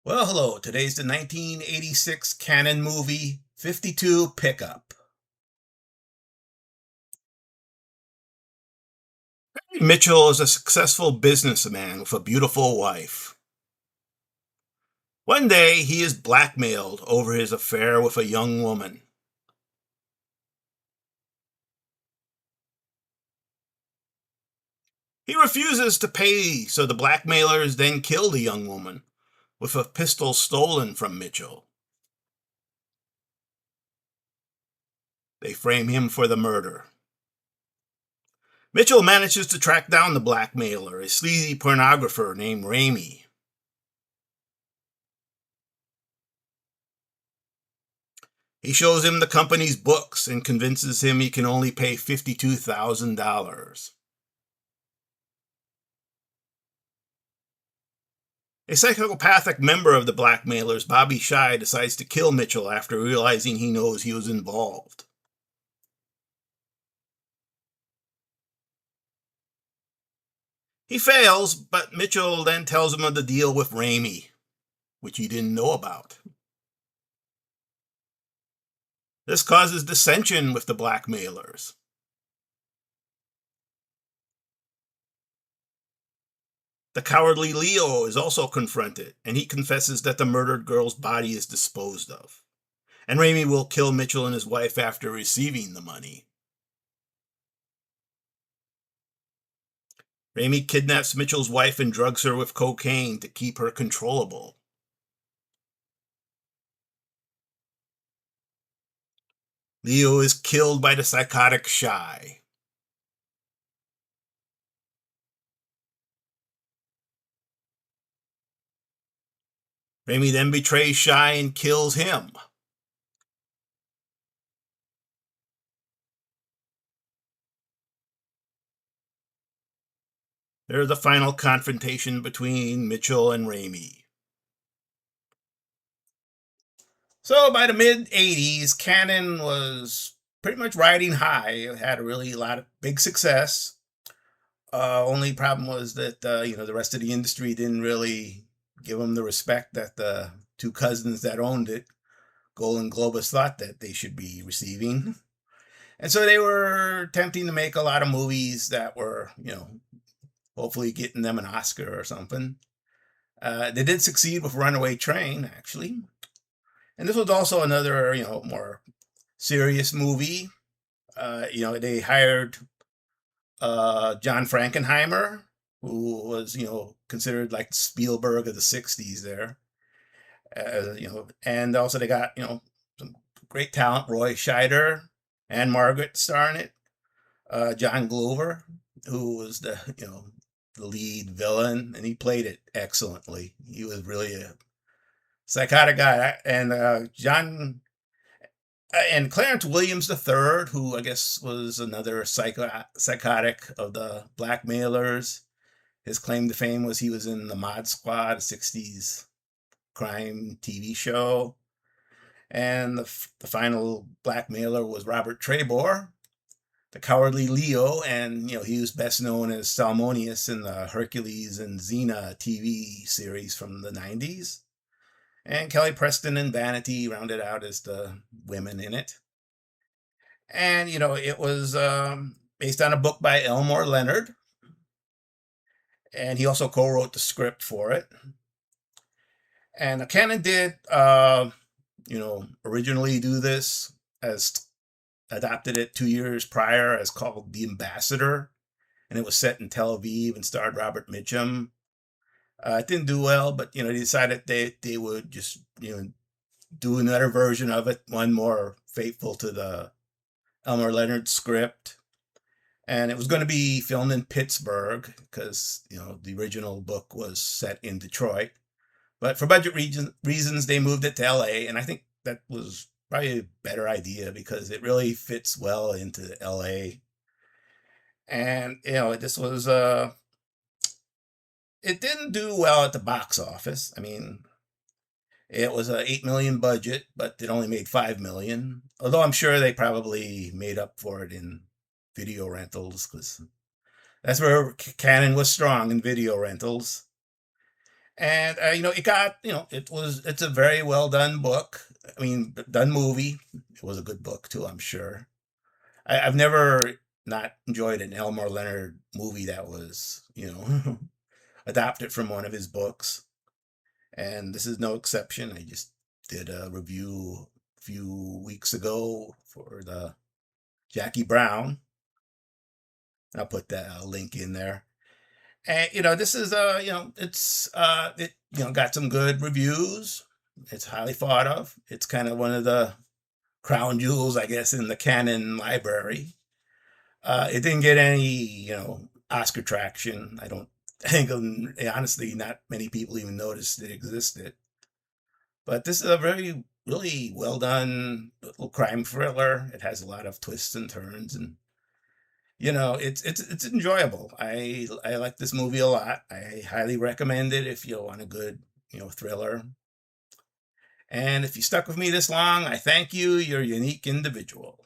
Well, hello. Today's the 1986 Cannon movie 52 Pickup. Mitchell is a successful businessman with a beautiful wife. One day, he is blackmailed over his affair with a young woman. He refuses to pay, so the blackmailers then kill the young woman with a pistol stolen from Mitchell. They frame him for the murder. Mitchell manages to track down the blackmailer, a sleazy pornographer named Ramey. He shows him the company's books and convinces him he can only pay $52,000. A psychopathic member of the blackmailers, Bobby Shy, decides to kill Mitchell after realizing he knows he was involved. He fails, but Mitchell then tells him of the deal with Ramey, which he didn't know about. This causes dissension with the blackmailers. The cowardly Leo is also confronted, and he confesses that the murdered girl's body is disposed of. And Ramey will kill Mitchell and his wife after receiving the money. Ramey kidnaps Mitchell's wife and drugs her with cocaine to keep her controllable. Leo is killed by the psychotic Shy. Ramey then betrays Shy and kills him. There's the final confrontation between Mitchell and Ramey. So by the mid 80s, Cannon was pretty much riding high. It had a really lot of big success. Only problem was that the rest of the industry didn't really give them the respect that the two cousins that owned it, Golan Globus, thought that they should be receiving. And so they were attempting to make a lot of movies that were, hopefully getting them an Oscar or something. They did succeed with Runaway Train, actually. And this was also another, more serious movie. They hired John Frankenheimer, who was, considered like Spielberg of the 60s there. And also they got, some great talent, Roy Scheider and Margaret star in it. John Glover, who was the lead villain, and he played it excellently. He was really a psychotic guy. And and Clarence Williams III, who I guess was another psychotic of the blackmailers. His claim to fame was he was in the Mod Squad, a 60s crime TV show. And the final blackmailer was Robert Trebor, the cowardly Leo, and he was best known as Salmonius in the Hercules and Xena TV series from the 90s. And Kelly Preston and Vanity rounded out as the women in it. And it was based on a book by Elmore Leonard, and he also co-wrote the script for it. And Cannon did, originally do this, as adapted it 2 years prior as called The Ambassador, and it was set in Tel Aviv and starred Robert Mitchum. It didn't do well, but they decided they would just do another version of it, one more faithful to the Elmer Leonard script. And it was going to be filmed in Pittsburgh because the original book was set in Detroit. But for budget reasons, they moved it to LA, and I think that was probably a better idea because it really fits well into LA. And this was it didn't do well at the box office. I mean, it was a 8 million budget, but it only made 5 million. Although I'm sure they probably made up for it in video rentals because that's where Cannon was strong, in video rentals. And it got it's a very well done book. I mean, done movie. It was a good book too, I'm sure. I've never not enjoyed an Elmore Leonard movie that was adapted from one of his books, and this is no exception. I just did a review a few weeks ago for the Jackie Brown. I'll put that link in there. And this is it got some good reviews. It's highly thought of. It's kind of one of the crown jewels, I guess, in the canon library. It didn't get any, Oscar traction. I think, honestly, not many people even noticed it existed. But this is a very, really well done little crime thriller. It has a lot of twists and turns, and it's enjoyable. I like this movie a lot. I highly recommend it if you want a good, thriller. And if you stuck with me this long, I thank you. You're a unique individual.